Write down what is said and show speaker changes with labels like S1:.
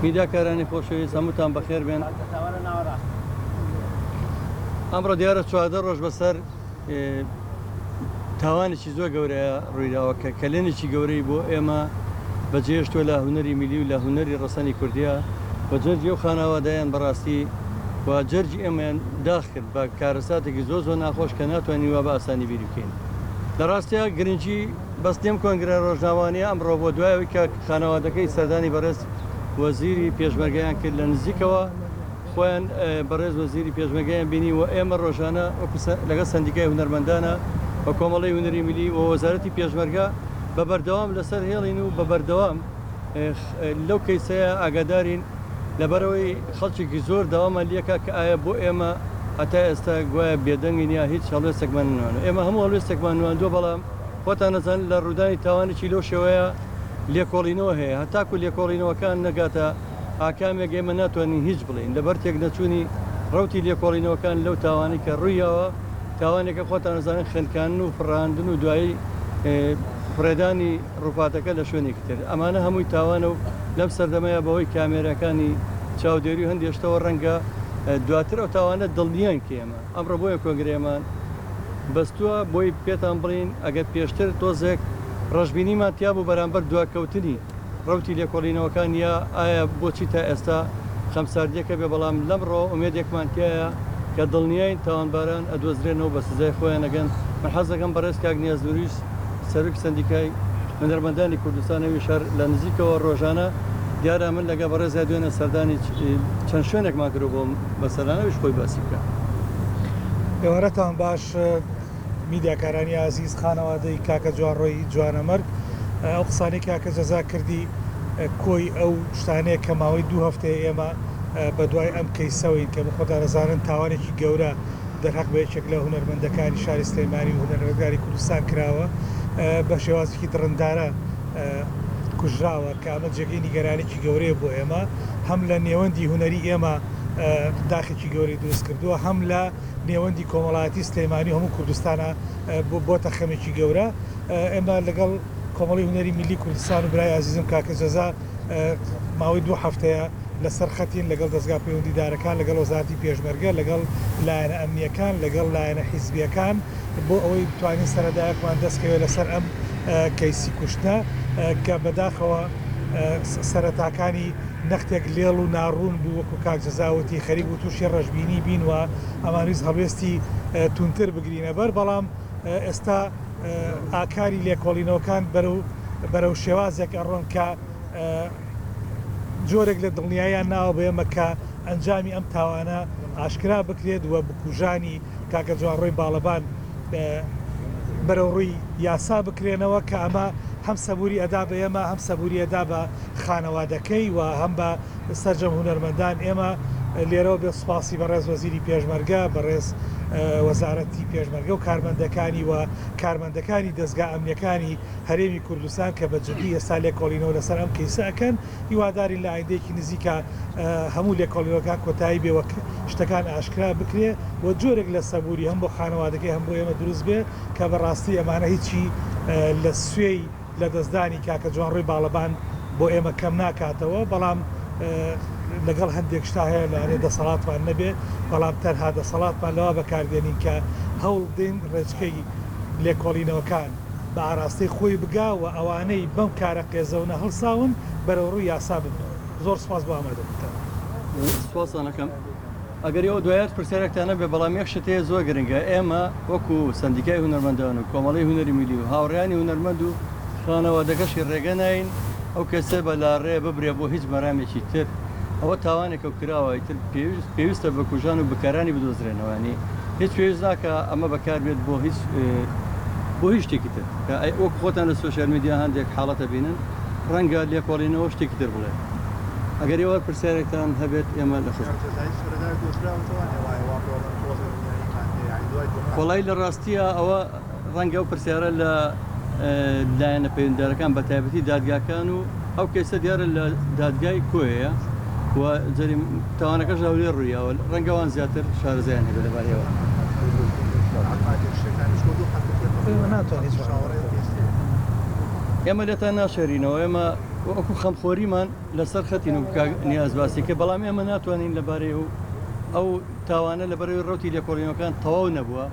S1: میداکارانی خۆشەویست هەمووتان بەخێر بێن. ئەمڕۆ دیارە 14 ڕۆژ بەسەر تاوانێکی زۆر گەورەیە ڕوویداوە کە کەلێنێکی گەورەی بۆ ئێمە بەجێشتووە لە هونەری میلی و لە هونەری ڕەسەنی کوردیە بە جەرجی و خانەوادایان بەڕاستی و جەرجی ئێمەیان داخ کرد بە کارەساتێکی زۆر ناخۆش کە ناتوانین وا بە ئاسانی بیری بکەین. لە ڕاستیە گرنگی بەستێم کۆنگرە ڕۆژناوانیە ئەمڕۆ بۆ دوایەوەی کە خانەوادەکەی سەردانی بەڕێز وەزیری پێشمەرگەیان کرد لە نزیکەوە خۆیان بەڕێز وەزیری پێشمەرگەیان بینی و ئێمە ڕۆژانە لەگەڵ سندیکای هونەرمەندانە بە کۆمەڵی هونەری میلی و وەزارەتی پێشمەرگە بە بەردەوام لەسەر هێڵین و بە بەردەوام لەو کەیسەیە ئاگادارین لەبەرەوەی خەڵکێکی زۆر داوامان لێکە کە ئایا بۆ ئێمە هەتا ئێستا گوایە بێدەنگین یا هیچ هەڵوێستێکمان نوانە ئێمە هەموو هەڵوێستێکمان نواندووە بەڵام خۆتان نەزان لە ڕوودانی تاوانێکی لەو شێوەیە لێکۆڵینەوە هەیە هەتاکو لێکۆڵینەوەکان نەگاتە ئاکامێک ئێمە ناتوانین هیچ بڵین لەبەر تێک نەچوونی ڕوتی لێکۆڵینەوەکان لەو تاوانی کە ڕوویەوە تاوانێکە خۆتان نەزانن خوێندکاندن و فڕاندن و دوایی فڕێدانی ڕووپاتەکە لە شوێنێکی تر ئەمانە هەمووی تاوانە و لەم سەردەمەیە بەهۆی کامێرەکانی چاودێری و هەندێشتەوە ڕەنگە دواتر ئەو تاوانە دڵنیان کێمە ئەمڕۆ بۆیە کۆنگرێمان بەستووە بۆی پێتان بڵین ئەگەر پێشتر تۆزێک ڕژبینیمان تیا بوو بەرامبەر دواکەوتنی ڕوتی لێکۆڵینەوەکان یا ئایا بۆچی تا ئێستا خەمساردیەکە بێ بەڵام لەمڕۆ ئومێدێکمان تایە کە دڵنیاین تاوانباران ئەدۆزرێنەوە بە سزای خۆیان ئەگەن من حەز دەکەم بەڕێز کاک نیازوریش سەرۆکی سەندیکای هونەرمەندانی کوردستانەوی شار لە نزیکەوە ڕۆژانە دیارە من لەگە بەڕێزای دوێنە سەردانی چەند شوێنێکمان کرد بۆ بەسەرانەویش خۆی باسی بکە.
S2: ئێوارەتان باش میدیاکارانی عزیز خانەوادەی کاکە جوانڕۆی جوانەمەرگ ئەو قسانەی کاکە جەزا کردی کۆی ئەو شتانەیە کە ماوەی 2 هەفتەیە ئێمە بە دوای ئەم کەیسەوەین کە بخۆدا دەزانن تاوانێکی گەورە دەرحەق بە یەکێک لە هونەرمەندەکانی شاری سلێمانی و هونەرمەندانی کوردستان کراوە بە شێوازێکی دڕندارە کوژراوە کە ئەمە جێگەی نیگەرانێکی گەورەیە بۆ ئێمە هەم لە نێوەندی هونەری ئێمە داخێکی گەوری دروست کردووە هەم لە نێوەندی کۆمەڵایەتی سلێمانی هەموو کوردستانە بۆتە خەمێکی گەورە ئێمە لەگەڵ کۆمەڵی هونەری میلی کوردستان و برای عزیزم کاکە جەزا ماوەی 2 هەفتەیە لەسەر خەتین لەگەڵ دەستگا پەیوەندیدارەکان لەگەڵ وەزارەتی پێشمەرگە لەگەڵ لایەنە ئەمنیەکان لەگەڵ لایەنە حیزبیەکان بۆ ئەوەی بتوانین سەرەدایەکمان دەستکەوێت لەسەر ئەم کەیسی کوشتە کە بەداخەوە سەرەتاکانی نەختێک لێڵ و ناڕوون بوو وەکو کاک جەزاوەتی خەریک و تووشی ڕەشببینی بین و ئەمانویست هەڵوێستی تونتر بگرینە بەر بەڵام ئێستا ئاکاری لێکۆڵینەوەکان بەرەو شێوازێک ئەڕۆن کە جۆرێک لە دڵنیایان ناوە بە ئێمە کە ئەنجامی ئەم تاوانە ئاشکرا بکرێت وە بکوژانی کاکە جوانڕۆی باڵەبان بەرەو ڕووی یاسا بکرێنەوە کە ئەمە هەم سەبووری ئەدا بە ئێمە هەم سەبووری ئەدا بە خانەوادەکەی و هەم بە سەرجەم هونەرمەندان ئێمە لێرەوە بێ سوپاسی بەڕێز وەزیری پێشمەرگە بەڕێز وەزارەتی پێشمەرگە و کارمەندەکانی و کارمەندەکانی دەستگا ئەمنیەکانی هەرێمی کوردستان کە بە جدی ئێستا لێکۆڵینەوە لەسەر ئەم کەیسە ئەکەن هیواداری لە ئایندەیەکی نزیکە هەموو لێکۆڵینەوەکان کۆتایی بێ شتەکان ئاشکرا بکرێ و جۆرێک لە سەبووری هەم بۆ خانەوادەکەی هەم بۆ ئێمە دروست بێ کە بەڕاستی ئەمانە هیچی لە سوێی لە دەستدانی کاکە جوانڕۆی باڵەبان بۆ ئێمە کەم ناکاتەوە بەڵام لەگەڵ هەندێک شتا هەیە لەوانێ دەسەڵاتمان نەبێ بەڵام تەنها دەسەڵاتمان لەوە بەکاردێنین کە هەوڵ دێن ڕێچکەی لێکۆڵینەوەکان بە ئاراستەی خۆی بگا و ئەوانەی بەم کارە قێزەونە هەڵساون بەرەو ڕووی یاسا بن. زۆر سپاس بۆ ئامادەبووتە.
S1: سپاسانەکەم. ئەگەر ئەو دوایات پرسیارێکتانە بێ بەڵام یەک شتەیە زۆر گرنگە ئێمە وەکو سندیکای هونەرمەندان و کۆمەڵی هونەری میلی و هاوڕێیانی هونەرمەند و خانەوادەکەشی ڕێگە ناین ئەو کەسە بە لاڕێ ببرێ بۆ هیچ مەرامێکی تر ئەوە تاوانێکە کراوە تر پێویستە بە کوژان و بەکارانی بدۆزرێنەوەنی هیچ پێویست ناکە ئەمە بەکار بێت بۆ هیچ شتێکی تر وەک خۆتان لە سۆشیال میدیا هەندێک حاڵەتە بینن ڕەنگە لێکۆڵینەوە شتێکی تر بڵێ ئەگەر ئێوە پرسیارێکتان هەبێت ئێمە لە کۆڵای لە ڕاستیە ئەوە ڕەنگە و پرسیارە لە لایەنە پەیوەندیدارەکان بە تایبەتی دادگاکان و ئەو کەسە دیارە لە دادگای کۆیە و تاوانەکەش لەولێ ڕوویەوە ڕەنگەوان زیاتر شارەزایان هەبێت لەبارەوە ئێمە لێتان ناشێرینەوە ئێمە وەکو خەمخۆریمان لەسەر خەتین و نیاز باسیکە بەڵام ئێمە ناتوانین لەبارەی ئەو تاوانە لەبەرەوەی ڕوتی لێکۆڵینەکان تەواو نەبووە